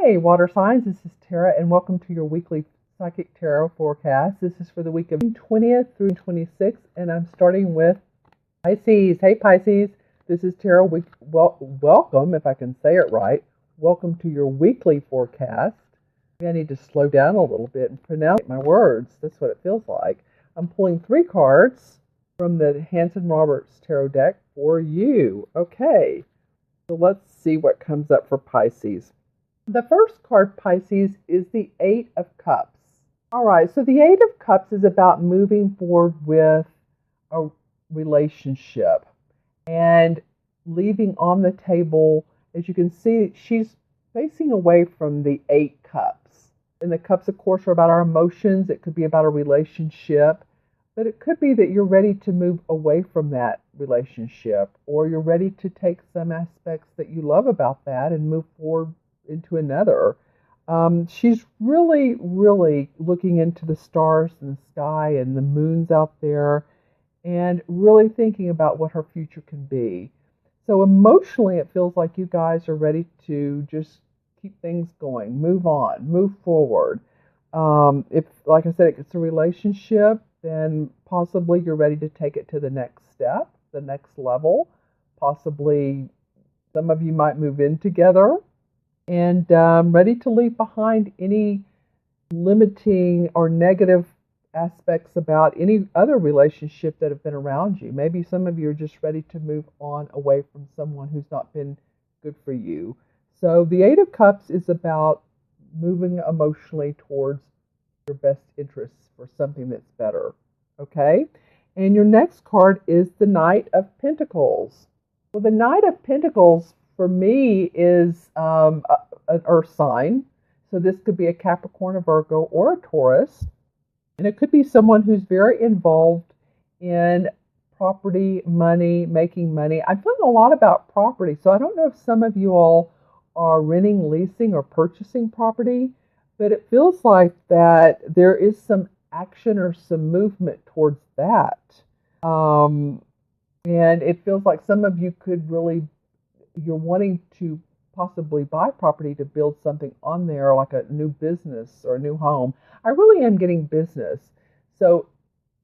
Hey, water signs, this is Tara, and welcome to your weekly psychic tarot forecast. This is for the week of June 20th through 26th, and I'm starting with Pisces. Hey, Pisces, this is Tara. Welcome, if I can say it right. Welcome to your weekly forecast. Maybe I need to slow down a little bit and pronounce my words. That's what it feels like. I'm pulling 3 cards from the Hanson Roberts tarot deck for you. Okay, so let's see what comes up for Pisces. The first card, Pisces, is the 8 of Cups. All right, so the 8 of Cups is about moving forward with a relationship and leaving on the table. As you can see, she's facing away from the 8 Cups. And the Cups, of course, are about our emotions. It could be about a relationship, but it could be that you're ready to move away from that relationship, or you're ready to take some aspects that you love about that and move forward into another. She's really looking into the stars and the sky and the moons out there and really thinking about what her future can be. So emotionally, it feels like you guys are ready to just keep things going, move on, move forward. If, like I said, it's a relationship, then possibly you're ready to take it to the next step, the next level. Possibly some of you might move in together, and ready to leave behind any limiting or negative aspects about any other relationship that have been around you. Maybe some of you are just ready to move on away from someone who's not been good for you. So the 8 of Cups is about moving emotionally towards your best interests for something that's better. Okay? And your next card is the Knight of Pentacles. Well, the Knight of Pentacles for me is an earth sign. So this could be a Capricorn, a Virgo, or a Taurus. And it could be someone who's very involved in property, money, making money. I'm feeling a lot about property. So I don't know if some of you all are renting, leasing, or purchasing property, but it feels like that there is some action or some movement towards that. And it feels like some of you could really, you're wanting to possibly buy property to build something on there, like a new business or a new home. I really am getting business. So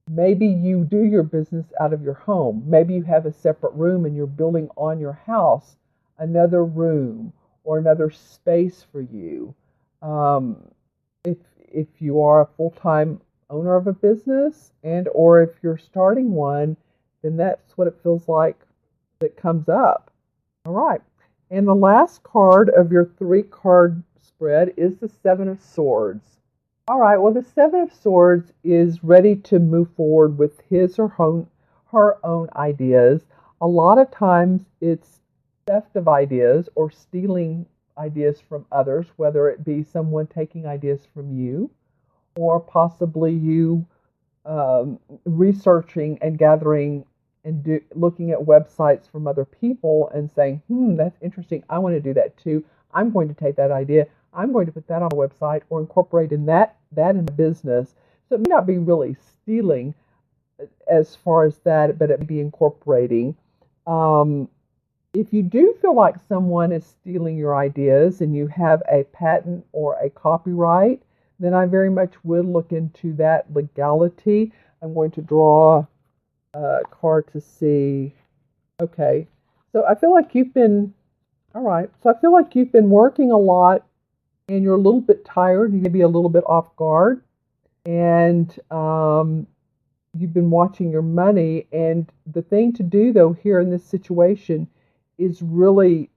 maybe you do your business out of your home. Maybe you have a separate room and you're building on your house another room or another space for you. If you are a full-time owner of a business, and or if you're starting one, then that's what it feels like that comes up. All right. And the last card of your 3-card spread is the 7 of Swords. All right. Well, the 7 of Swords is ready to move forward with his or her own ideas. A lot of times it's theft of ideas or stealing ideas from others, whether it be someone taking ideas from you or possibly you researching and gathering and looking at websites from other people and saying, that's interesting, I want to do that too. I'm going to take that idea, I'm going to put that on a website or incorporate in that in a business. So it may not be really stealing as far as that, but it may be incorporating. If you do feel like someone is stealing your ideas and you have a patent or a copyright, then I very much would look into that legality. I'm going to draw a card to see. Okay, so I feel like you've been, all right, so I feel like you've been working a lot and you're a little bit tired, you may be a little bit off guard, and you've been watching your money. And the thing to do, though, here in this situation is really,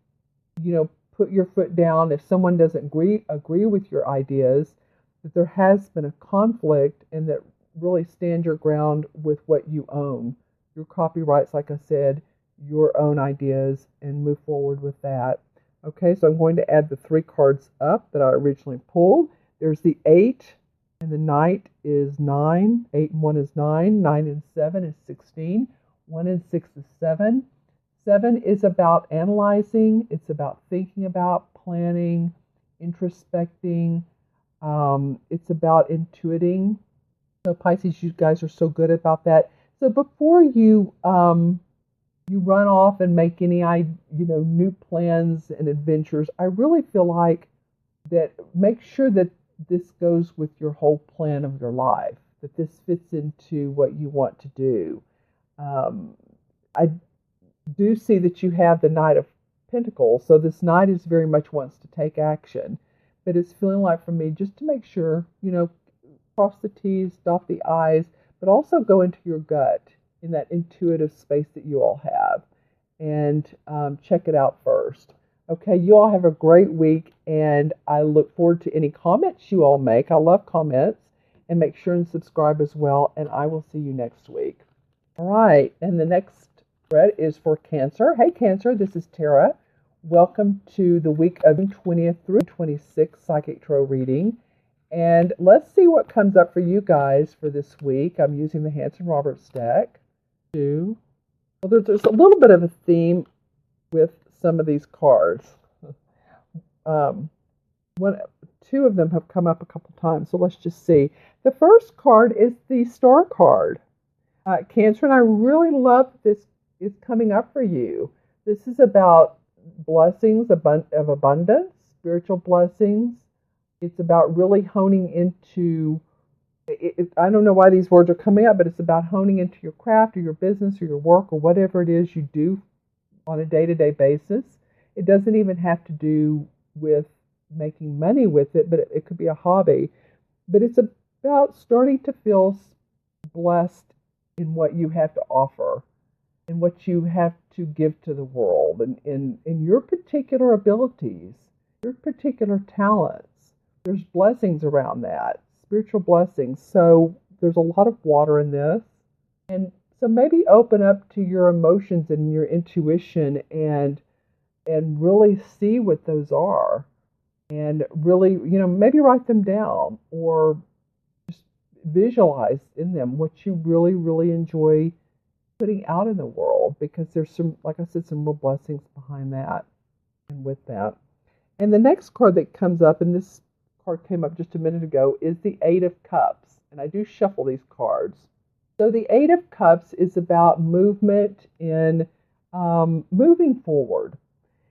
put your foot down. If someone doesn't agree with your ideas, that there has been a conflict, and that really stand your ground with what you own. Your copyrights, like I said, your own ideas, and move forward with that. Okay, so I'm going to add the 3 cards up that I originally pulled. There's the 8, and the Knight is 9. 8 and 1 is 9. 9 and 7 is 16. 1 and 6 is 7. 7 is about analyzing. It's about thinking about, planning, introspecting. It's about intuiting. So Pisces, you guys are so good about that. So before you run off and make any new plans and adventures, I really feel like that make sure that this goes with your whole plan of your life, that this fits into what you want to do. I do see that you have the Knight of Pentacles, so this Knight is very much wants to take action, but it's feeling like for me just to make sure, cross the T's, dot the I's, but also go into your gut in that intuitive space that you all have and check it out first. Okay, you all have a great week, and I look forward to any comments you all make. I love comments, and make sure and subscribe as well, and I will see you next week. All right, and the next spread is for Cancer. Hey, Cancer, this is Tara. Welcome to the week of June 20th through 26th Psychic Tarot reading. And let's see what comes up for you guys for this week. I'm using the Hanson Roberts deck. Well, there's a little bit of a theme with some of these cards. Two of them have come up a couple times, so let's just see. The first card is the Star card. Cancer, and I really love this is coming up for you. This is about blessings of abundance, spiritual blessings. It's about really honing into, I don't know why these words are coming up, but it's about honing into your craft or your business or your work or whatever it is you do on a day-to-day basis. It doesn't even have to do with making money with it, but it could be a hobby. But it's about starting to feel blessed in what you have to offer and what you have to give to the world and in your particular abilities, your particular talents. There's blessings around that, spiritual blessings. So there's a lot of water in this. And so maybe open up to your emotions and your intuition and really see what those are. And really, maybe write them down or just visualize in them what you really, really enjoy putting out in the world, because there's some, like I said, some real blessings behind that and with that. And the next card that comes up, and this card came up just a minute ago, is the Eight of Cups. And I do shuffle these cards. So the Eight of Cups is about movement in moving forward.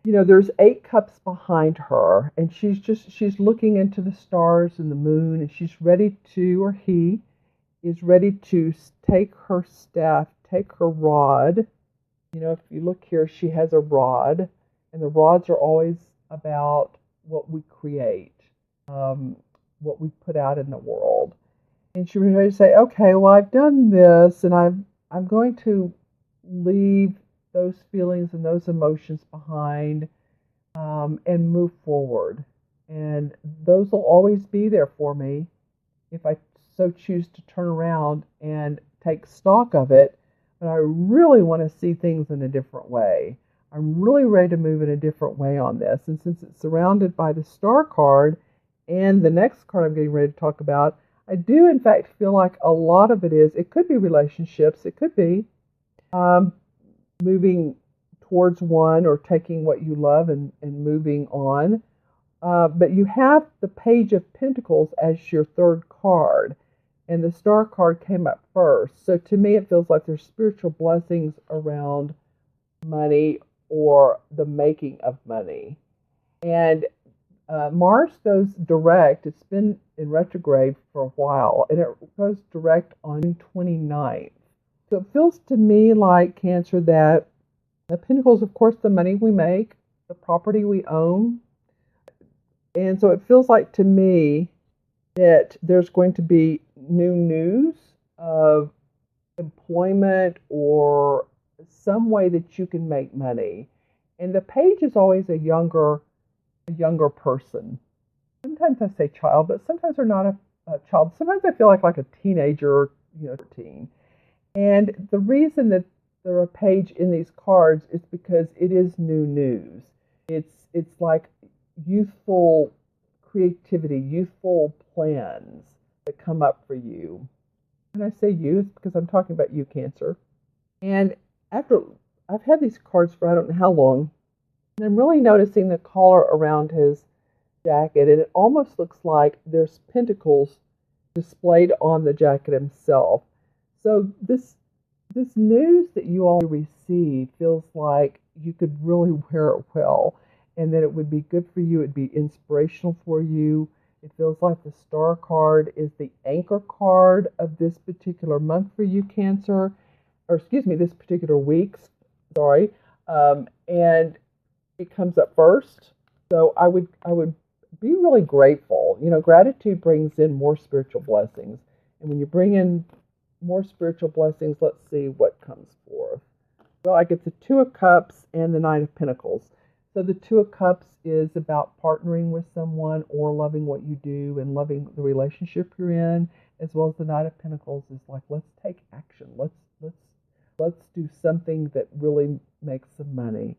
There's 8 cups behind her, and she's looking into the stars and the moon, and she's ready to, or he is ready to take her staff, take her rod. If you look here, she has a rod, and the rods are always about what we create, what we put out in the world. And she's ready to say, okay, well, I've done this, and I'm going to leave those feelings and those emotions behind and move forward. And those will always be there for me if I so choose to turn around and take stock of it. But I really want to see things in a different way. I'm really ready to move in a different way on this. And since it's surrounded by the Star card and the next card I'm getting ready to talk about, I do in fact feel like a lot of it could be relationships, it could be moving towards one or taking what you love and moving on. But you have the Page of Pentacles as your third card, and the Star card came up first. So to me, it feels like there's spiritual blessings around money or the making of money. And Mars goes direct. It's been in retrograde for a while, and it goes direct on June 29th. So it feels to me like, Cancer, that the Pentacles, of course, the money we make, the property we own. And so it feels like to me that there's going to be new news of employment or some way that you can make money. And the Page is always a younger person. Sometimes I say child, but sometimes they're not a child. Sometimes I feel like a teenager, teen. And the reason that there are a Page in these cards is because it is new news. It's like youthful creativity, youthful plans that come up for you. And I say youth because I'm talking about you, Cancer. And after I've had these cards for I don't know how long, and I'm really noticing the collar around his jacket, and it almost looks like there's pentacles displayed on the jacket himself. So this news that you all receive feels like you could really wear it well. and that it would be good for you. It'd be inspirational for you. It feels like the Star card is the anchor card of this particular month for you, Cancer, or excuse me, this particular week. Sorry, and it comes up first. So I would be really grateful. You know, gratitude brings in more spiritual blessings, and when you bring in more spiritual blessings, let's see what comes forth. Well, I get the Two of Cups and the Knight of Pentacles. So the Two of Cups is about partnering with someone or loving what you do and loving the relationship you're in, as well as the Knight of Pentacles is like, let's take action. Let's do something that really makes some money.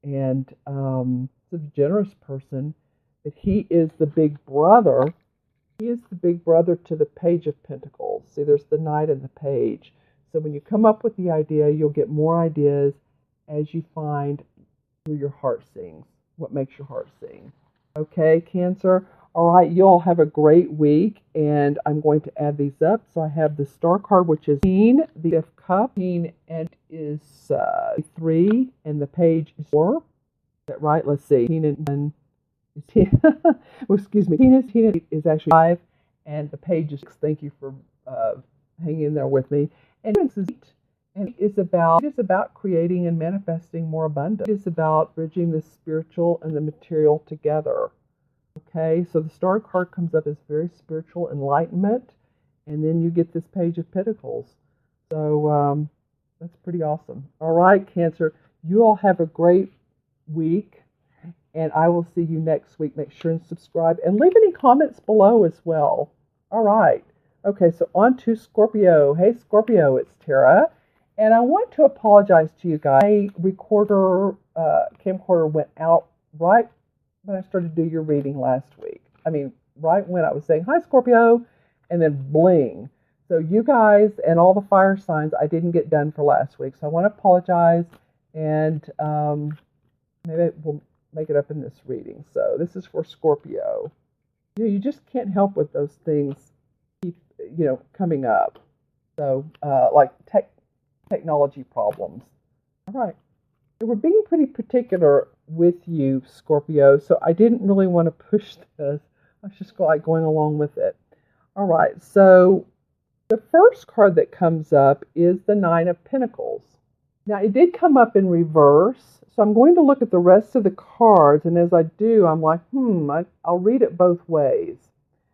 And it's a generous person, but he is the big brother. He is the big brother to the Page of Pentacles. See, there's the Knight and the Page. So when you come up with the idea, you'll get more ideas as you find where your heart sings, what makes your heart sing. Okay, Cancer? All right, you all have a great week, and I'm going to add these up. So I have the Star card, which is Queen, the Fifth Cup, Queen, and is 3, and the Page is 4. Is that right? Let's see. Queen and well, excuse me. Queen is actually 5, and the Page is 6. Thank you for hanging in there with me. And it's 8. And it is about creating and manifesting more abundance. It is about bridging the spiritual and the material together. Okay, so the Star card comes up as very spiritual enlightenment, and then you get this Page of Pentacles. So that's pretty awesome. All right, Cancer, you all have a great week, and I will see you next week. Make sure and subscribe, and leave any comments below as well. All right. Okay, so on to Scorpio. Hey, Scorpio, it's Tara. And I want to apologize to you guys. My camcorder went out right when I started to do your reading last week. I mean, right when I was saying, hi, Scorpio, and then bling. So you guys and all the fire signs I didn't get done for last week. So I want to apologize, and maybe we'll make it up in this reading. So this is for Scorpio. You know, you just can't help with those things keep, coming up. So like technology problems. All right. We're being pretty particular with you, Scorpio, so I didn't really want to push this. I was just going along with it. All right. So the first card that comes up is the Nine of Pentacles. Now, it did come up in reverse, so I'm going to look at the rest of the cards, and as I do, I'm like, I'll read it both ways.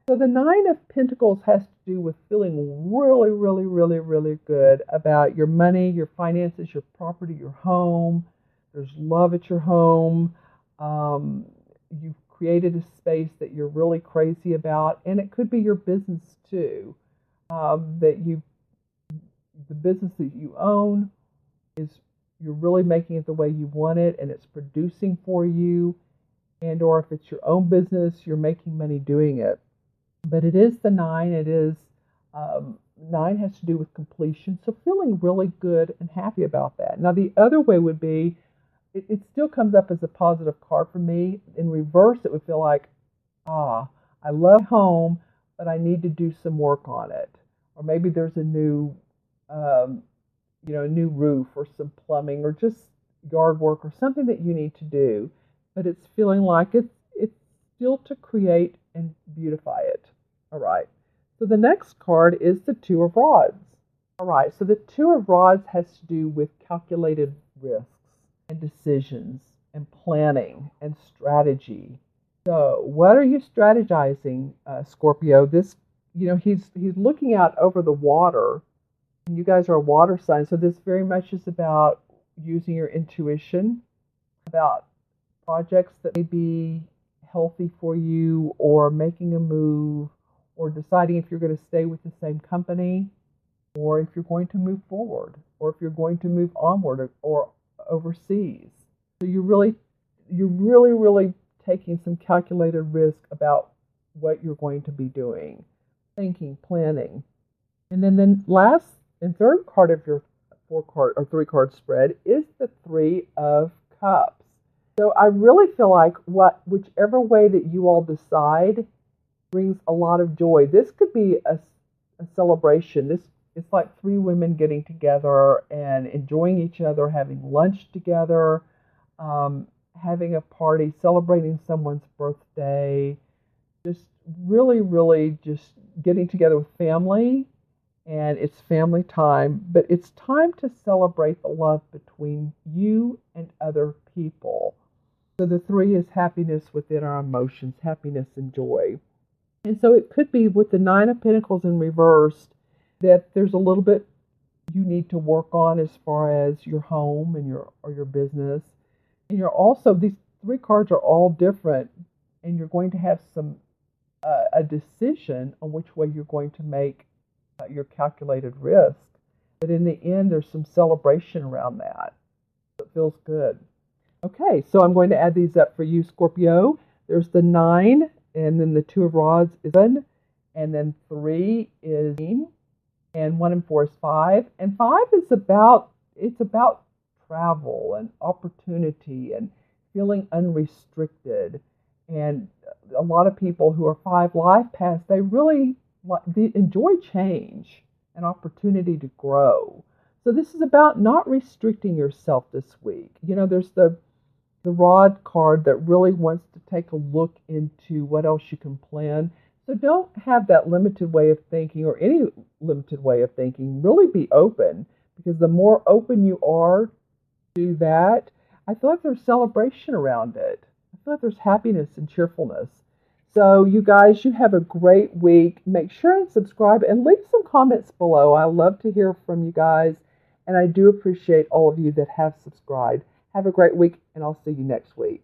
So the Nine of Pentacles has to do with feeling really, really, really, really good about your money, your finances, your property, your home. There's love at your home. You've created a space that you're really crazy about, and it could be your business too. The business that you own is you're really making it the way you want it, and it's producing for you. And or if it's your own business, you're making money doing it. But it is the 9. It is 9 has to do with completion. So feeling really good and happy about that. Now the other way would be, it still comes up as a positive card for me. In reverse, it would feel like, I love home, but I need to do some work on it. Or maybe there's a new, a new roof or some plumbing or just yard work or something that you need to do. But it's feeling like it's still to create and beautify it. All right. So the next card is the Two of Rods. All right. So the Two of Rods has to do with calculated risks and decisions and planning and strategy. So what are you strategizing, Scorpio? This, he's looking out over the water, and you guys are a water sign. So this very much is about using your intuition, about projects that may be healthy for you, or making a move, or deciding if you're going to stay with the same company, or if you're going to move forward, or if you're going to move onward or overseas. So you're really taking some calculated risk about what you're going to be doing, thinking, planning. And then the last and third card of your 3-card spread is the Three of Cups. So I really feel like whichever way that you all decide brings a lot of joy. This could be a celebration. It's like 3 women getting together and enjoying each other, having lunch together. having a party, celebrating someone's birthday, just really, really just getting together with family, and it's family time, but it's time to celebrate the love between you and other people. So the 3 is happiness within our emotions, happiness and joy. And so it could be with the 9 of Pentacles in reversed that there's a little bit you need to work on as far as your home and your business. And you're also, these 3 cards are all different, and you're going to have some a decision on which way you're going to make your calculated risk. But in the end, there's some celebration around that. It feels good. Okay, so I'm going to add these up for you, Scorpio. There's the 9, and then the 2 of Rods is 7, and then 3 is 9, and 1 and 4 is 5. And 5 is about travel and opportunity and feeling unrestricted. And a lot of people who are 5 life paths, they really enjoy change and opportunity to grow. So this is about not restricting yourself this week. You know, there's the Rod card that really wants to take a look into what else you can plan. So don't have that limited way of thinking or any limited way of thinking. Really be open, because the more open you are to that, I feel like there's celebration around it. I feel like there's happiness and cheerfulness. So you guys, you have a great week. Make sure and subscribe and leave some comments below. I love to hear from you guys, and I do appreciate all of you that have subscribed. Have a great week, and I'll see you next week.